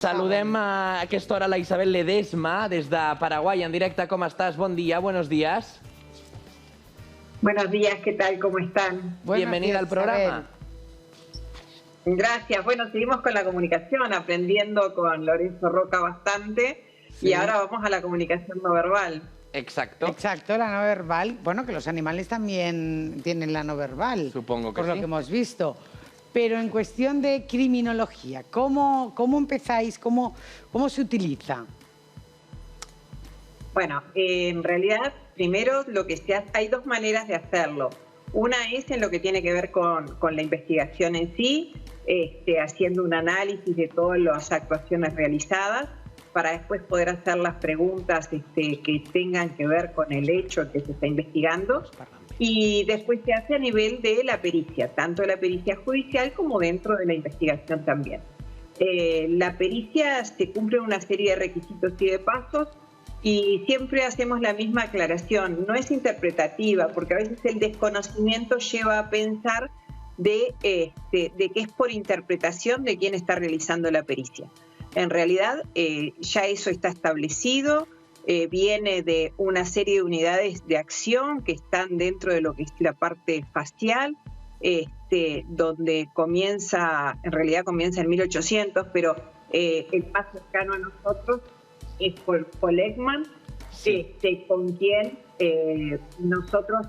Saludem a aquesta hora la Isabel Ledesma des de Paraguay en directe. Com estàs? Bon dia, buenos días. Buenos días, ¿qué tal? ¿Cómo están? Bienvenida al programa. Gracias. Bueno, seguimos con la comunicación, aprendiendo con Lorenzo Roca bastante. Sí. Y ahora vamos a la comunicación no verbal. Exacto. Exacto, la no verbal. Bueno, que los animales también tienen la no verbal. Supongo que por sí. Lo que hemos visto. Pero en cuestión de criminología, ¿cómo empezáis? ¿Cómo se utiliza? Bueno, en realidad, primero lo que se hace, hay dos maneras de hacerlo. Una es en lo que tiene que ver con la investigación en sí, haciendo un análisis de todas las actuaciones realizadas, para después poder hacer las preguntas que tengan que ver con el hecho que se está investigando. Y después se hace a nivel de la pericia, tanto la pericia judicial como dentro de la investigación también. La pericia se cumple una serie de requisitos y de pasos y siempre hacemos la misma aclaración. No es interpretativa, porque a veces el desconocimiento lleva a pensar de que es por interpretación de quién está realizando la pericia. En realidad ya eso está establecido. Viene de una serie de unidades de acción que están dentro de lo que es la parte facial, donde en realidad comienza en 1800, pero el más cercano a nosotros es Paul Ekman, sí. Con quien nosotros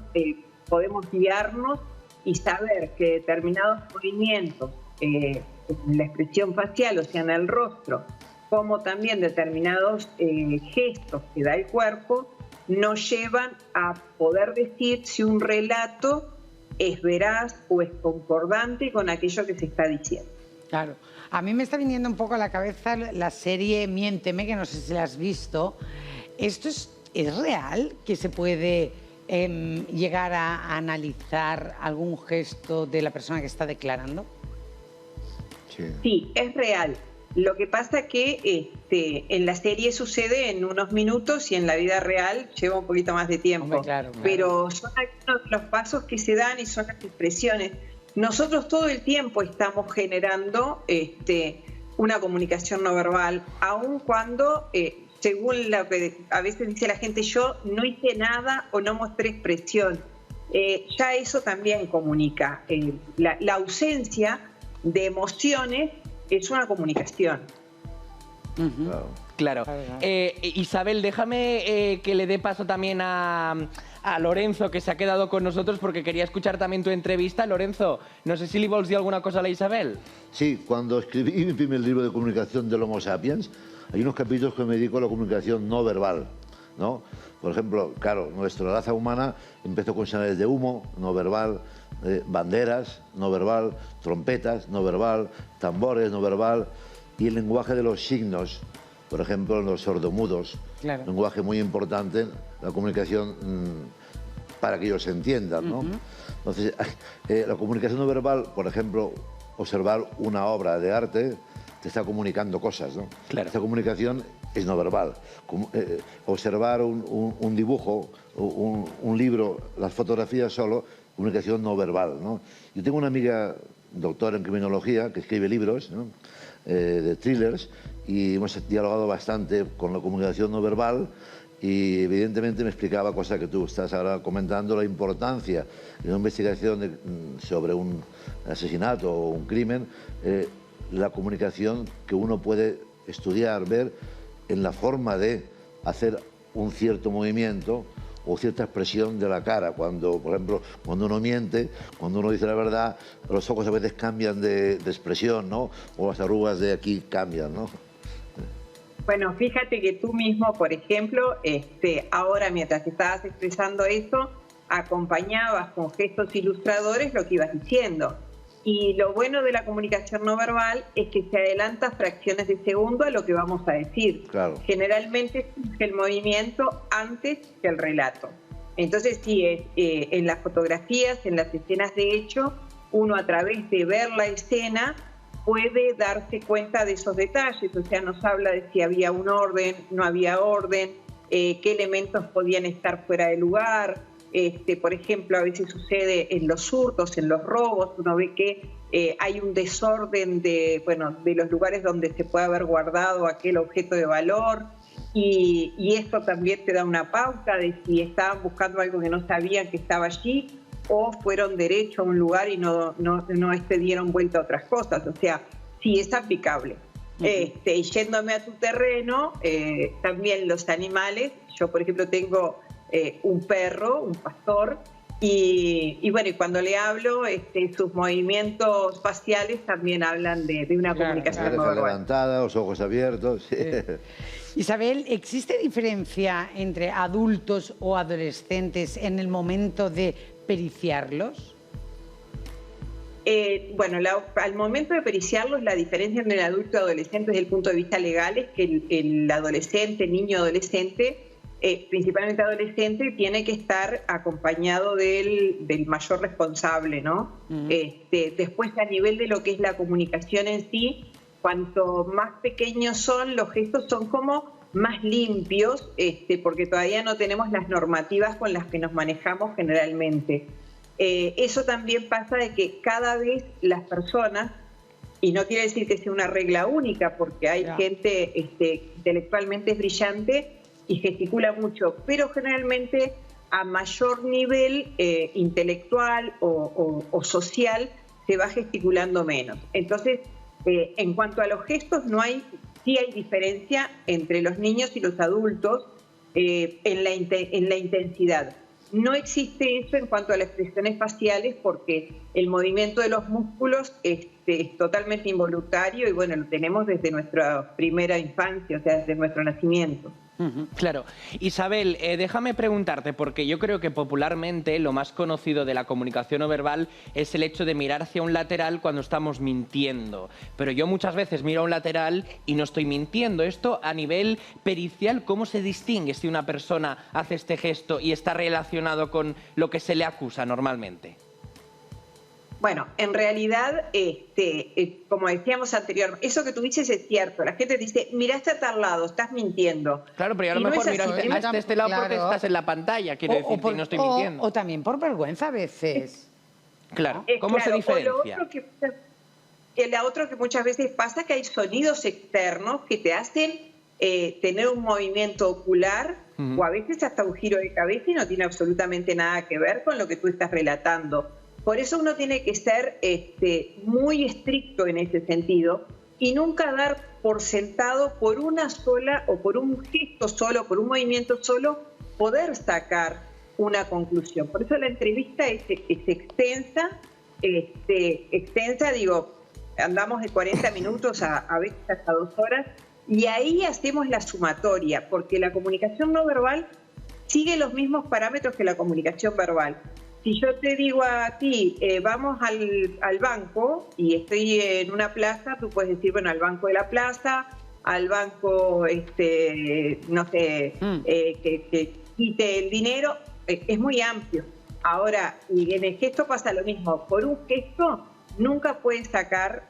podemos guiarnos y saber que determinados movimientos, la expresión facial, o sea, en el rostro, como también determinados gestos que da el cuerpo, nos llevan a poder decir si un relato es veraz o es concordante con aquello que se está diciendo. Claro. A mí me está viniendo un poco a la cabeza la serie Miénteme, que no sé si la has visto. ¿Esto es real que se puede llegar a analizar algún gesto de la persona que está declarando? Sí, es real. Lo que pasa que en la serie sucede en unos minutos y en la vida real lleva un poquito más de tiempo. Hombre, claro. Pero son algunos de los pasos que se dan y son las expresiones. Nosotros todo el tiempo estamos generando una comunicación no verbal, aun cuando, según lo que a veces dice la gente, yo no hice nada o no mostré expresión. Ya eso también comunica. La ausencia de emociones es una comunicación. Claro. Isabel, déjame que le dé paso también a Lorenzo, que se ha quedado con nosotros porque quería escuchar también tu entrevista. Lorenzo, no sé si le vols dir alguna cosa a la Isabel. Sí, cuando escribí mi primer libro de comunicación del Homo sapiens, hay unos capítulos que me dedico a la comunicación no verbal, ¿no? Por ejemplo, claro, nuestra raza humana empezó con señales de humo, no verbal, banderas, no verbal, trompetas, no verbal, tambores, no verbal, y el lenguaje de los signos, por ejemplo, en los sordomudos, claro. Un lenguaje muy importante, la comunicación para que ellos se entiendan, ¿no? Entonces, la comunicación no verbal, por ejemplo, observar una obra de arte te está comunicando cosas, ¿no? Claro. Esta comunicación es no verbal. Observar un dibujo, un libro, las fotografías solo, comunicación no verbal, ¿no? Yo tengo una amiga doctora en criminología que escribe libros, ¿no? De thrillers, y hemos dialogado bastante con la comunicación no verbal y evidentemente me explicaba cosas que tú estás ahora comentando, la importancia de una investigación sobre un asesinato o un crimen, la comunicación que uno puede estudiar, ver en la forma de hacer un cierto movimiento o cierta expresión de la cara. Cuando, por ejemplo, cuando uno miente, cuando uno dice la verdad, los ojos a veces cambian de expresión, ¿no? O las arrugas de aquí cambian, ¿no? Bueno, fíjate que tú mismo, por ejemplo, ahora mientras estabas expresando eso, acompañabas con gestos ilustradores lo que ibas diciendo. Y lo bueno de la comunicación no verbal es que se adelanta fracciones de segundo a lo que vamos a decir. Claro. Generalmente surge el movimiento antes que el relato. Entonces, sí, en las fotografías, en las escenas de hecho, uno a través de ver la escena puede darse cuenta de esos detalles. O sea, nos habla de si había un orden, no había orden, qué elementos podían estar fuera de lugar. Por ejemplo, a veces sucede en los hurtos, en los robos, uno ve que hay un desorden de los lugares donde se puede haber guardado aquel objeto de valor, y esto también te da una pauta de si estaban buscando algo que no sabían que estaba allí, o fueron derecho a un lugar y no dieron vuelta a otras cosas. O sea, sí es aplicable. Y yéndome a tu terreno, también los animales, yo por ejemplo tengo un perro, un pastor, y bueno, y cuando le hablo, sus movimientos faciales también hablan de una comunicación no verbal. levantada, los ojos abiertos. Sí. Isabel, ¿existe diferencia entre adultos o adolescentes en el momento de periciarlos? Al momento de periciarlos, la diferencia entre el adulto y el adolescente desde el punto de vista legal es que el adolescente, el niño adolescente, principalmente adolescente, tiene que estar acompañado del mayor responsable, ¿no? Después, a nivel de lo que es la comunicación en sí, cuanto más pequeños son, los gestos son como más limpios, porque todavía no tenemos las normativas con las que nos manejamos generalmente. Eso también pasa de que cada vez las personas, y no quiere decir que sea una regla única, porque hay gente intelectualmente brillante y gesticula mucho, pero generalmente a mayor nivel intelectual o social se va gesticulando menos. Entonces, en cuanto a los gestos, sí hay diferencia entre los niños y los adultos en la intensidad. No existe eso en cuanto a las expresiones faciales, porque el movimiento de los músculos es totalmente involuntario y bueno, lo tenemos desde nuestra primera infancia, o sea, desde nuestro nacimiento. Claro. Isabel, déjame preguntarte, porque yo creo que popularmente lo más conocido de la comunicación no verbal es el hecho de mirar hacia un lateral cuando estamos mintiendo. Pero yo muchas veces miro a un lateral y no estoy mintiendo. Esto a nivel pericial, ¿cómo se distingue si una persona hace este gesto y está relacionado con lo que se le acusa normalmente? Bueno, en realidad, como decíamos anteriormente, eso que tú dices es cierto. La gente dice, miraste a tal lado, estás mintiendo. Claro, pero yo a lo mejor miraste hasta este lado porque estás en la pantalla, quiere decir que no estoy mintiendo. O también por vergüenza a veces. Claro, ¿cómo se diferencia? Lo otro que muchas veces pasa es que hay sonidos externos que te hacen tener un movimiento ocular o a veces hasta un giro de cabeza y no tiene absolutamente nada que ver con lo que tú estás relatando. Por eso uno tiene que ser muy estricto en ese sentido y nunca dar por sentado por una sola o por un gesto solo, por un movimiento solo, poder sacar una conclusión. Por eso la entrevista es extensa, digo, andamos de 40 minutos a veces hasta 2 horas y ahí hacemos la sumatoria, porque la comunicación no verbal sigue los mismos parámetros que la comunicación verbal. Si yo te digo a ti, vamos al banco y estoy en una plaza, tú puedes decir, bueno, al banco de la plaza, al banco, no sé, que quite el dinero, es muy amplio. Ahora, y en el gesto pasa lo mismo, por un gesto nunca puedes sacar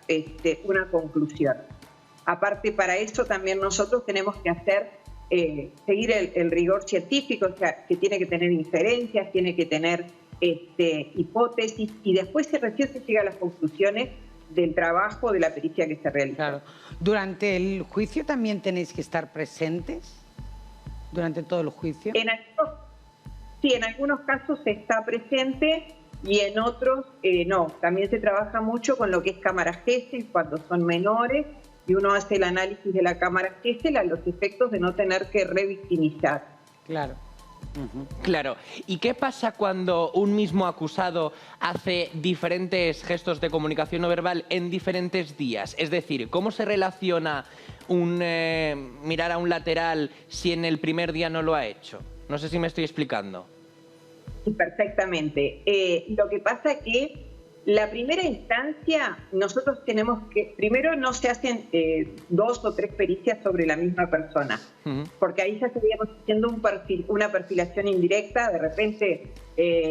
una conclusión. Aparte, para eso también nosotros tenemos que seguir el rigor científico, o sea, que tiene que tener inferencias, tiene que tener hipótesis y después recién se llega a las conclusiones del trabajo, de la pericia que se realiza. Claro. ¿Durante el juicio también tenéis que estar presentes? ¿Durante todo el juicio? Sí, en algunos casos se está presente y en otros no. También se trabaja mucho con lo que es cámara Gesell cuando son menores y uno hace el análisis de la cámara Gesell a los efectos de no tener que revictimizar. Claro. Claro. ¿Y qué pasa cuando un mismo acusado hace diferentes gestos de comunicación no verbal en diferentes días? Es decir, ¿cómo se relaciona mirar a un lateral si en el primer día no lo ha hecho? No sé si me estoy explicando. Sí, perfectamente. Lo que pasa es que la primera instancia, nosotros tenemos que, primero no se hacen 2 o 3 pericias sobre la misma persona, porque ahí ya estaríamos haciendo una perfilación indirecta, de repente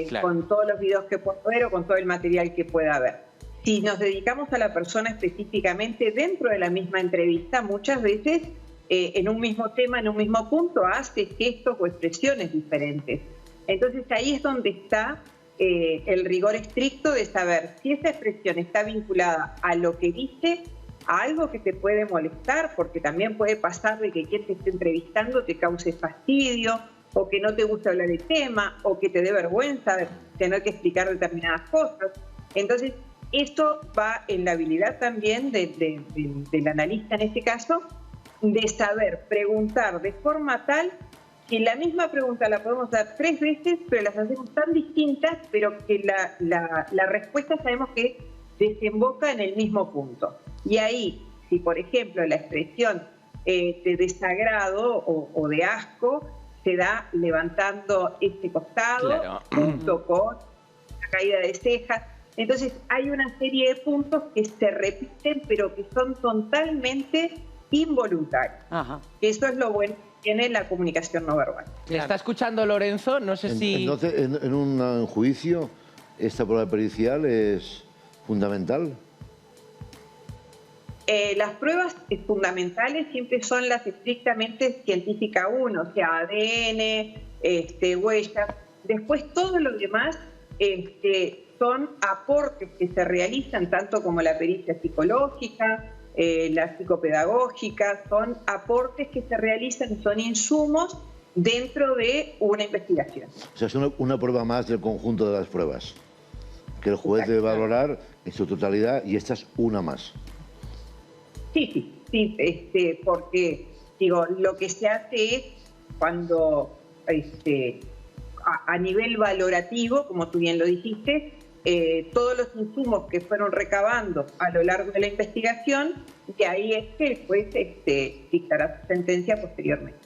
claro, con todos los videos que pueda haber o con todo el material que pueda haber. Si nos dedicamos a la persona específicamente dentro de la misma entrevista, muchas veces en un mismo tema, en un mismo punto, hace gestos o expresiones diferentes. Entonces ahí es donde está el rigor estricto de saber si esa expresión está vinculada a lo que dice, a algo que te puede molestar, porque también puede pasar de que quien te esté entrevistando te cause fastidio, o que no te gusta hablar del tema, o que te dé vergüenza tener que explicar determinadas cosas. Entonces, esto va en la habilidad también del analista en este caso, de saber preguntar de forma tal que la misma pregunta la podemos dar 3 veces, pero las hacemos tan distintas, pero que la respuesta sabemos que desemboca en el mismo punto. Y ahí, si por ejemplo la expresión de desagrado o de asco se da levantando este costado, claro, junto con la caída de cejas, entonces hay una serie de puntos que se repiten, pero que son totalmente involuntarios. Ajá. Eso es lo bueno que tiene la comunicación no verbal. ¿Me está escuchando Lorenzo? No sé si... Entonces, en un juicio, esta prueba pericial es fundamental. Las pruebas fundamentales siempre son las estrictamente científica 1, o sea, ADN, huellas. Después todo lo demás son aportes que se realizan, tanto como la pericia psicológica, la psicopedagógica, son aportes que se realizan, son insumos dentro de una investigación. O sea, es una prueba más del conjunto de las pruebas que el juez debe valorar en su totalidad, y esta es una más. Sí, porque digo, lo que se hace es cuando a nivel valorativo, como tú bien lo dijiste, todos los insumos que fueron recabando a lo largo de la investigación, y ahí es que el juez dictará su sentencia posteriormente.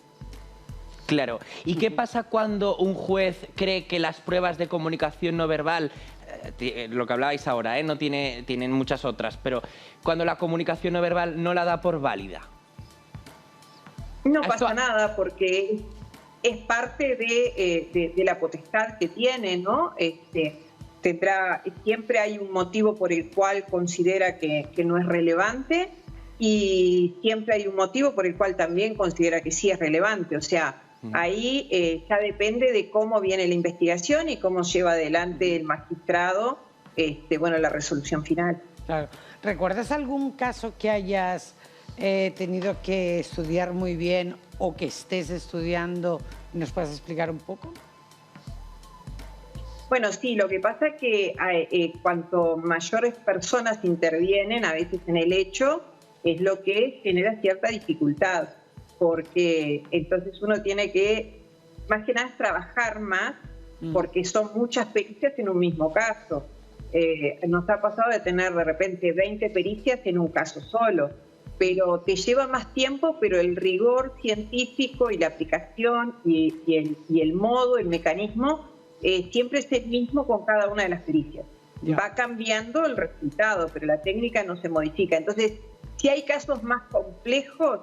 Claro. ¿Y qué pasa cuando un juez cree que las pruebas de comunicación no verbal, lo que hablabais ahora, no tienen muchas otras, pero cuando la comunicación no verbal no la da por válida? No pasa nada, porque es parte de la potestad que tiene, ¿no? Siempre hay un motivo por el cual considera que no es relevante, y siempre hay un motivo por el cual también considera que sí es relevante. O sea, ahí ya depende de cómo viene la investigación y cómo lleva adelante el magistrado la resolución final. Claro. ¿Recuerdas algún caso que hayas tenido que estudiar muy bien o que estés estudiando y nos puedas explicar un poco? Bueno, sí, lo que pasa es que cuanto mayores personas intervienen a veces en el hecho, es lo que genera cierta dificultad, porque entonces uno tiene que, más que nada, trabajar más, porque son muchas pericias en un mismo caso. Nos ha pasado de tener de repente 20 pericias en un caso solo, pero te lleva más tiempo, pero el rigor científico y la aplicación y el modo, el mecanismo, siempre es el mismo con cada una de las pericias. Va cambiando el resultado, pero la técnica no se modifica. Entonces, si hay casos más complejos,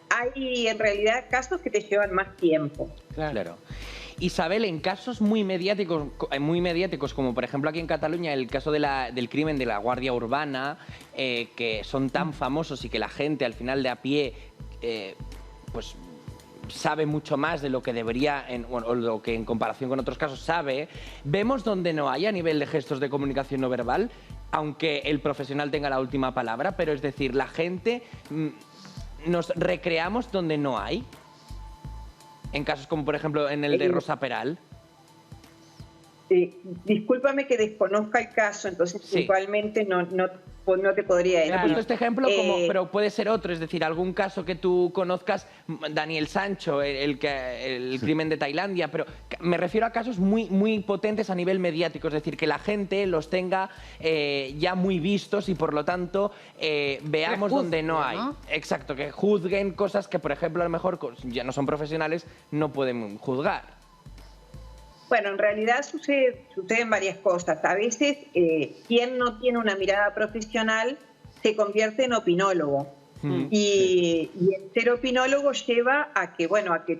hay en realidad casos que te llevan más tiempo. Claro. Isabel, en casos muy mediáticos, como por ejemplo aquí en Cataluña, el caso del crimen de la Guardia Urbana, que son tan famosos y que la gente al final de a pie pues sabe mucho más de lo que debería, o lo que en comparación con otros casos sabe, vemos donde no hay a nivel de gestos de comunicación no verbal, aunque el profesional tenga la última palabra, pero es decir, la gente nos recreamos donde no hay, en casos como por ejemplo en el de Rosa Peral. Discúlpame que desconozca el caso, entonces puntualmente no te podría decir. He puesto este ejemplo, pero puede ser otro, es decir, algún caso que tú conozcas, Daniel Sancho, el crimen de Tailandia, pero me refiero a casos muy potentes a nivel mediático, es decir, que la gente los tenga ya muy vistos y por lo tanto veamos donde no hay. ¿No? Exacto, que juzguen cosas que, por ejemplo, a lo mejor ya no son profesionales, no pueden juzgar. Bueno, en realidad suceden varias cosas. A veces quien no tiene una mirada profesional se convierte en opinólogo. Y el ser opinólogo lleva a que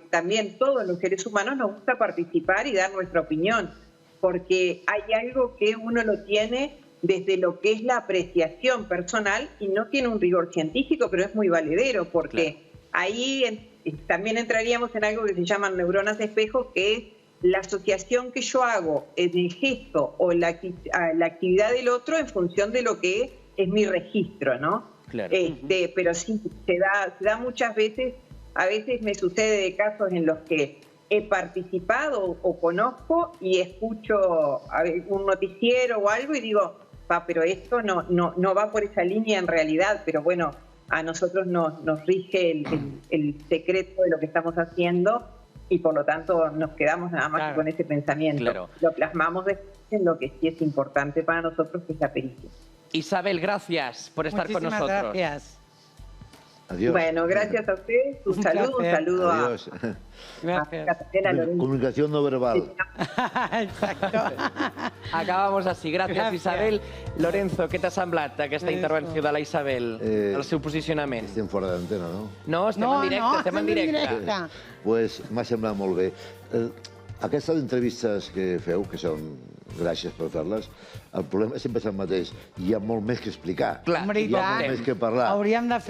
también todos los seres humanos nos gusta participar y dar nuestra opinión, porque hay algo que uno lo tiene desde lo que es la apreciación personal y no tiene un rigor científico, pero es muy valedero, porque ahí también entraríamos en algo que se llaman neuronas de espejo, que es la asociación que yo hago en el gesto o la actividad del otro en función de lo que es mi registro, ¿no? Claro. Pero sí, se da muchas veces, a veces me sucede de casos en los que he participado o conozco y escucho un noticiero o algo y digo, pero esto no va por esa línea en realidad, pero bueno, a nosotros nos rige el secreto de lo que estamos haciendo y por lo tanto nos quedamos nada más con ese pensamiento. Claro. Lo plasmamos después en lo que sí es importante para nosotros, que es la pericia. Isabel, gracias por estar con nosotros. Gracias. Adiós. Bueno, gracias a ustedes. Un saludo Adiós. a Catalina Lorenzo. Comunicación no verbal. Exacto. Acabamos així. Gràcies, Isabel. Lorenzo, què t'ha semblat aquesta intervenció de la Isabel, el seu posicionament? Estem fora d'antena, no? No, estem en directe, estem en directe. Pues m'ha semblat molt bé. Aquestes entrevistes que feu, que són gràcies per fer-les, el problema sempre és el mateix. Hi ha molt més que explicar. Clar, Hombre, i hi ha tant. molt més que parlar. Hauríem de fer